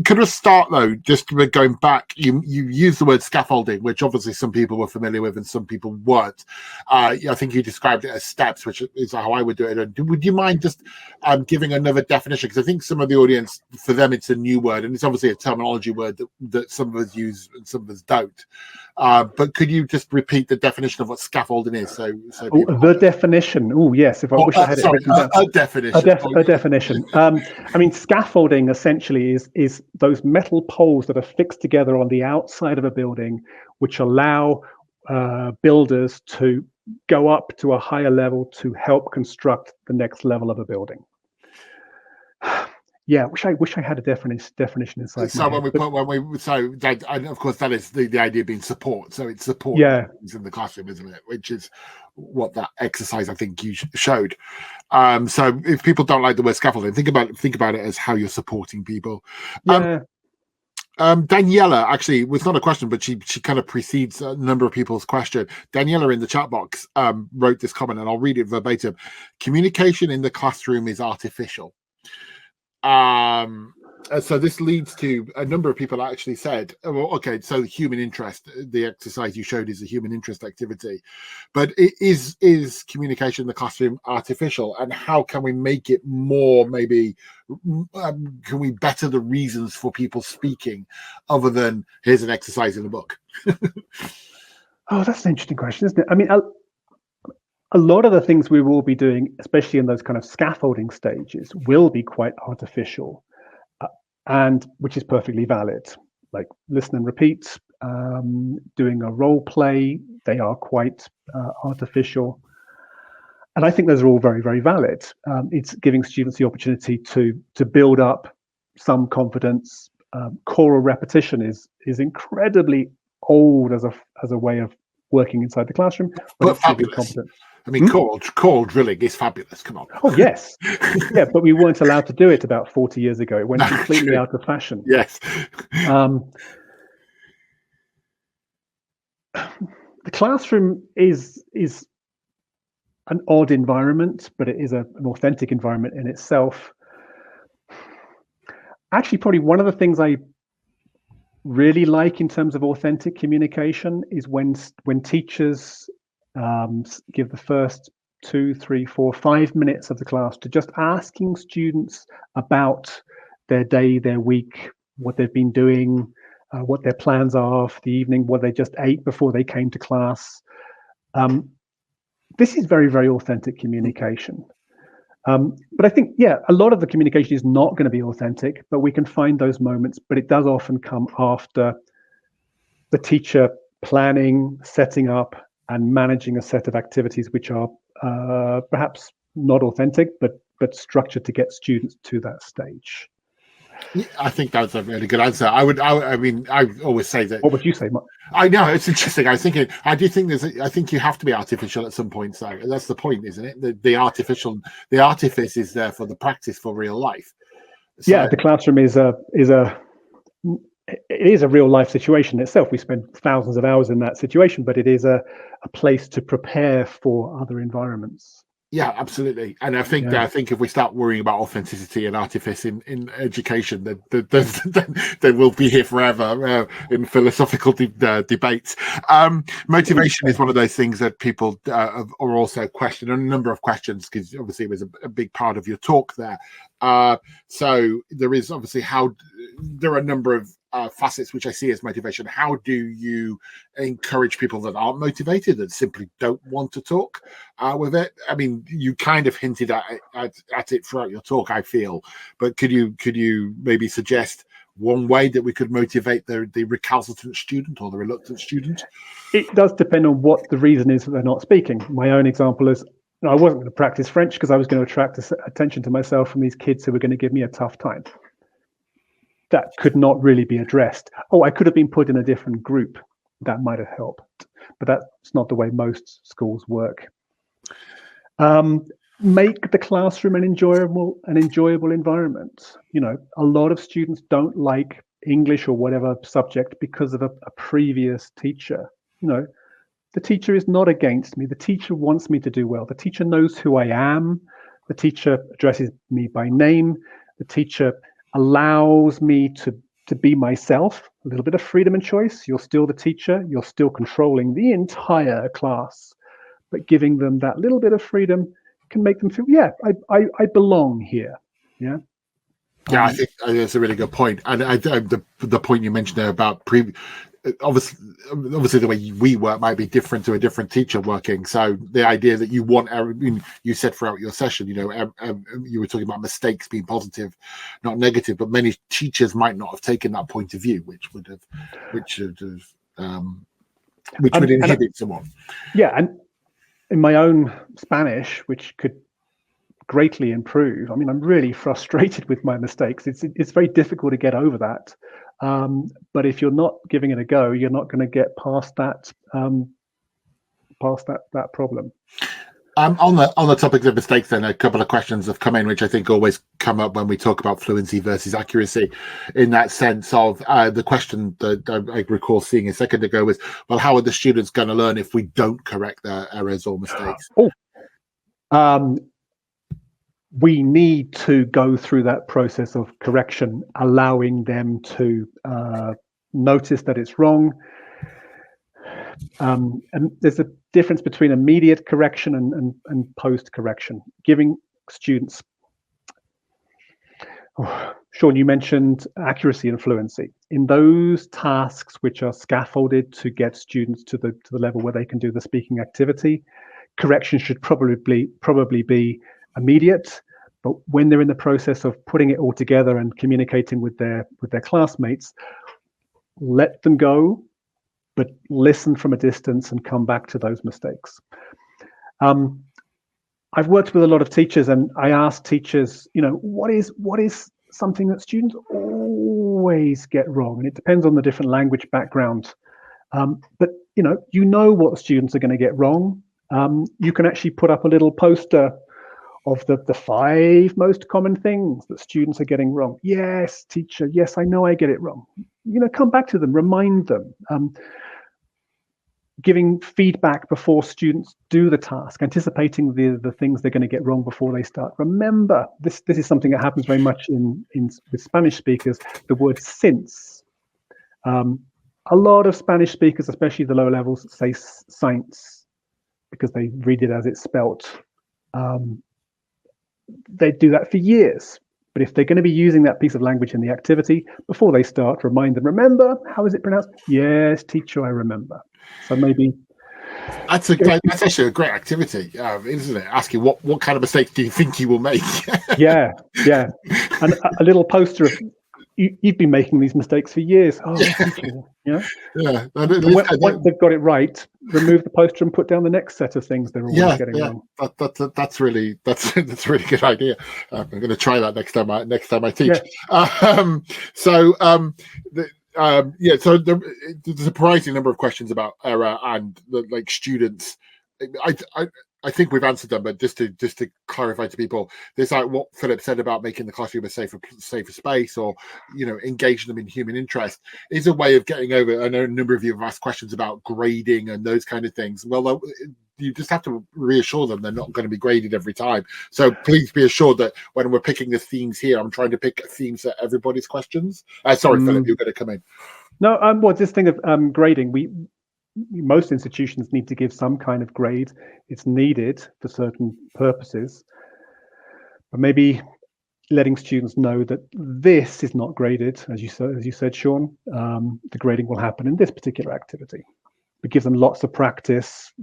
Could we start though? Just going back, you used the word scaffolding, which obviously some people were familiar with and some people weren't. I think you described it as steps, which is how I would do it. Would you mind just giving another definition, because I think some of the audience, for them it's a new word, and it's obviously a terminology word that some of us use and some of us don't, but could you just repeat the definition of what scaffolding is? The
definition. Oh yes, if I wish I had it written down.
A definition.
A definition. I mean, scaffolding essentially is those metal poles that are fixed together on the outside of a building, which allow builders to go up to a higher level to help construct the next level of a building. Yeah, wish I had a definition inside.
So of course that is the idea being support. So it's support in the classroom, isn't it? Which is what that exercise I think you showed. So if people don't like the word scaffolding, think about it as how you're supporting people. Daniela actually was not a question, but she kind of precedes a number of people's question. Daniela in the chat box wrote this comment, and I'll read it verbatim. Communication in the classroom is artificial. So this leads to a number of people actually said, well, okay, so human interest, the exercise you showed is a human interest activity, but is communication in the classroom artificial, and how can we make it more, maybe can we better the reasons for people speaking other than here's an exercise in the book?
Oh, that's an interesting question, isn't it? I mean, a lot of the things we will be doing, especially in those kind of scaffolding stages, will be quite artificial, and which is perfectly valid. Like listen and repeat, doing a role play, they are quite artificial. And I think those are all very, very valid. It's giving students the opportunity to build up some confidence. Choral repetition is incredibly old as a way of working inside the classroom, but it's giving confidence.
I mean, choral drilling is fabulous. Come on.
Oh, yes. Yeah, but we weren't allowed to do it about 40 years ago. It went completely out of fashion.
Yes.
The classroom is an odd environment, but it is an authentic environment in itself. Actually, probably one of the things I really like in terms of authentic communication is when teachers give the first 2, 3, 4, 5 minutes of the class to just asking students about their day, their week, what they've been doing, what their plans are for the evening, what they just ate before they came to class. This is very, very authentic communication. But I think, yeah, a lot of the communication is not going to be authentic, but we can find those moments, but it does often come after the teacher planning, setting up, and managing a set of activities which are perhaps not authentic, but structured to get students to that stage.
Yeah, I think that's a really good answer. I mean, I always say that.
What would you say, Mark?
I know it's interesting. I think you have to be artificial at some point. So that's the point, isn't it? The artifice is there for the practice for real life. So,
yeah, the classroom is a real life situation itself. We spend thousands of hours in that situation, but it is a place to prepare for other environments.
Yeah, absolutely. And I think if we start worrying about authenticity and artifice in education, then we'll be here forever in philosophical debates. Motivation is one of those things that people are also questioning, a number of questions, because obviously it was a big part of your talk there. So there is obviously there are a number of facets which I see as motivation. How do you encourage people that aren't motivated, that simply don't want to talk with it? I mean, you kind of hinted at it throughout your talk, I feel, but could you maybe suggest one way that we could motivate the recalcitrant student or the reluctant student?
It does depend on what the reason is that they're not speaking. My own example is, I wasn't going to practice French because I was going to attract attention to myself from these kids who were going to give me a tough time. That could not really be addressed. Oh, I could have been put in a different group. That might have helped, but that's not the way most schools work. Make the classroom an enjoyable environment. You know, a lot of students don't like English or whatever subject because of a previous teacher. You know, the teacher is not against me. The teacher wants me to do well. The teacher knows who I am. The teacher addresses me by name. The teacher allows me to be myself, a little bit of freedom and choice. You're still the teacher. You're still controlling the entire class, but giving them that little bit of freedom can make them feel, yeah, I belong here. Yeah.
Yeah, I think that's a really good point. And the point you mentioned there about obviously the way we work might be different to a different teacher working. So the idea that you want, you said throughout your session, you know, you were talking about mistakes being positive, not negative, but many teachers might not have taken that point of view, which would inhibit someone.
Yeah, and in my own Spanish, which could greatly improve. I mean, I'm really frustrated with my mistakes. It's very difficult to get over that. But if you're not giving it a go, you're not going to get past that problem.
On the topic of mistakes, then a couple of questions have come in, which I think always come up when we talk about fluency versus accuracy. In that sense of the question that I recall seeing a second ago was, well, how are the students going to learn if we don't correct their errors or mistakes?
We need to go through that process of correction, allowing them to notice that it's wrong. And there's a difference between immediate correction and post-correction. Giving students, Sean, you mentioned accuracy and fluency. In those tasks which are scaffolded to get students to the level where they can do the speaking activity, correction should probably be immediate. But when they're in the process of putting it all together and communicating with their classmates, let them go, but listen from a distance and come back to those mistakes. I've worked with a lot of teachers, and I ask teachers, you know, what is something that students always get wrong? And it depends on the different language background. But you know what the students are going to get wrong. You can actually put up a little poster of the 5 most common things that students are getting wrong. Yes, teacher, yes, I know I get it wrong. You know, come back to them, remind them. giving feedback before students do the task, anticipating the things they're going to get wrong before they start. Remember, this is something that happens very much in with Spanish speakers, the word since. A lot of Spanish speakers, especially the lower levels, say science because they read it as it's spelt. They do that for years. But if they're going to be using that piece of language in the activity, before they start, remind them, remember, how is it pronounced? Yes, teacher, I remember. So maybe...
That's actually a great activity, isn't it? Asking what kind of mistakes do you think you will make?
Yeah. And a little poster of, you've been making these mistakes for years. Oh, teacher, yeah. Once they've got it right, remove the poster and put down the next set of things they're always getting wrong.
That's really a really good idea. I'm going to try that next time I teach. Yeah. So there's a surprising number of questions about error and like students. I think we've answered them, but just to clarify to people, there's like what Philip said about making the classroom a safer space, or engaging them in human interest, is a way of getting over. I know a number of you have asked questions about grading and those kind of things. Well, you just have to reassure them they're not going to be graded every time. So please be assured that when we're picking the themes here, I'm trying to pick themes for everybody's questions. Sorry, Philip, you're going to come in.
No, well, this thing of grading, most institutions need to give some kind of grade. It's needed for certain purposes, but maybe letting students know that this is not graded, as you said, Sean. The grading will happen in this particular activity. It gives them lots of practice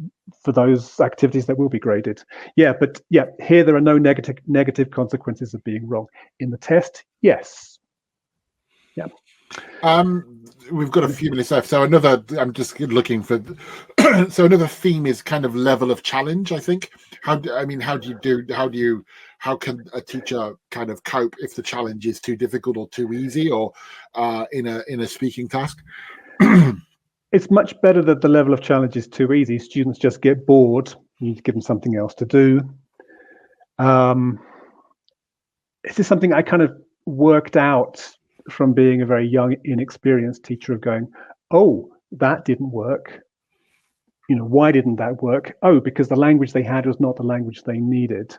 for those activities that will be graded. Here there are no negative consequences of being wrong. In the test, yes. Yeah.
We've got a few minutes left, so I'm just looking for so another theme is kind of level of challenge, I think. How can a teacher kind of cope if the challenge is too difficult or too easy, or in a speaking task?
It's much better that the level of challenge is too easy. Students just get bored. You need to give them something else to do. This is something I kind of worked out from being a very young, inexperienced teacher, of going, oh, that didn't work. Why didn't that work? Oh, because the language they had was not the language they needed.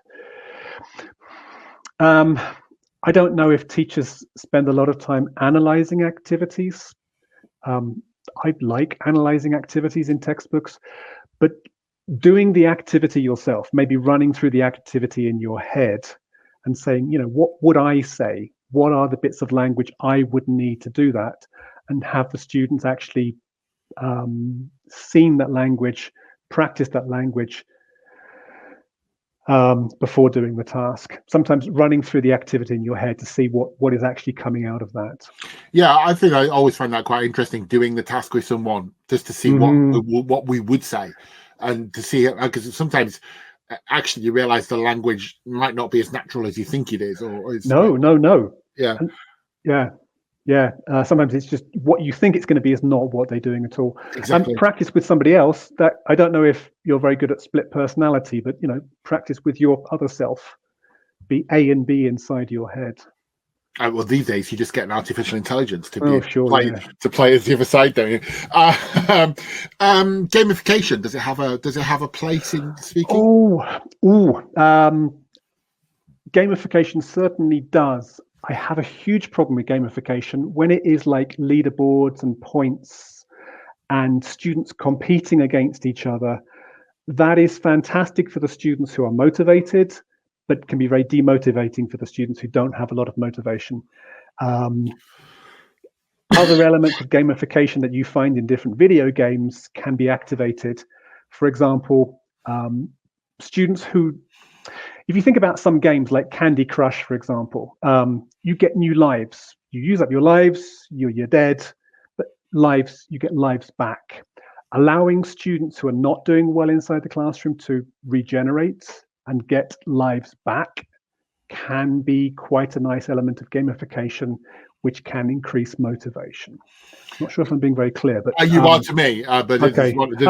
I don't know if teachers spend a lot of time analyzing activities. I like analyzing activities in textbooks, but doing the activity yourself, maybe running through the activity in your head and saying, what would I say? What are the bits of language I would need to do that? And have the students actually seen that language, practice that language before doing the task. Sometimes running through the activity in your head to see what is actually coming out of that.
Yeah, I think I always find that quite interesting, doing the task with someone just to see what we would say, and to see it, because sometimes actually you realize the language might not be as natural as you think it is, or it's
no.
Yeah.
Sometimes it's just what you think it's going to be is not what they're doing at all.
Exactly.
And practice with somebody else. That I don't know if you're very good at split personality, but practice with your other self. Be A and B inside your head.
Well, these days you just get an artificial intelligence to play as the other side, don't you? Gamification, does it have a place in speaking?
Gamification certainly does. I have a huge problem with gamification when it is like leaderboards and points and students competing against each other. That is fantastic for the students who are motivated, but can be very demotivating for the students who don't have a lot of motivation. Other elements of gamification that you find in different video games can be activated. For example, students who, if you think about some games like Candy Crush, for example, you get new lives. You use up your lives, you're dead, but you get lives back. Allowing students who are not doing well inside the classroom to regenerate and get lives back can be quite a nice element of gamification which can increase motivation. Not sure if I'm being very clear, but
you are to me. But
okay.
This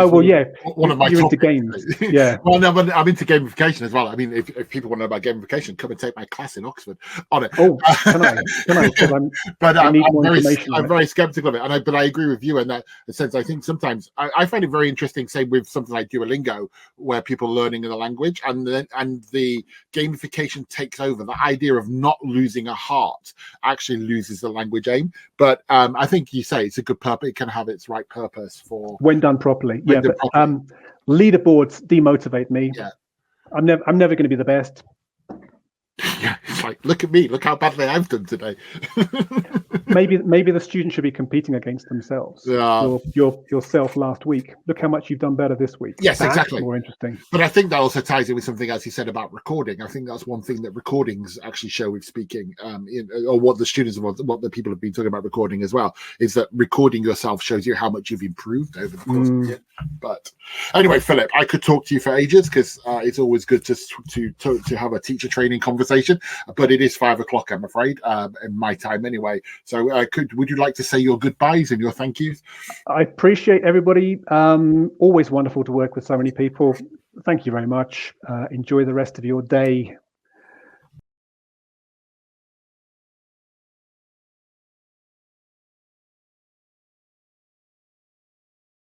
one of my
you're into
topics.
games. Yeah.
Well, no, but I'm into gamification as well. I mean, if people want to know about gamification, come and take my class in Oxford on it.
Oh, can I? Because I need more information.
I'm very skeptical of it, but I agree with you in that sense. I think sometimes I find it very interesting, say with something like Duolingo, where people are learning the language, and the gamification takes over. The idea of not losing a heart actually loses the language aim. But I think you say it's a good purpose. It can have its right purpose for
when done properly.
When
but leaderboards demotivate me.
Yeah,
I'm never going to be the best.
Yeah, it's like, look at me, look how badly I've done today.
maybe the students should be competing against themselves. Yourself last week. Look how much you've done better this week.
Yes,
That's
exactly.
more interesting.
But I think that also ties in with something else you said about recording. I think that's one thing that recordings actually show with speaking, or what the students, what the people have been talking about recording as well, is that recording yourself shows you how much you've improved over the course of the year. But anyway, Philip, I could talk to you for ages because it's always good to have a teacher training conversation. But it is 5 o'clock, I'm afraid, in my time anyway. So would you like to say your goodbyes and your thank yous?
I appreciate everybody. Always wonderful to work with so many people. Thank you very much. Enjoy the rest of your day.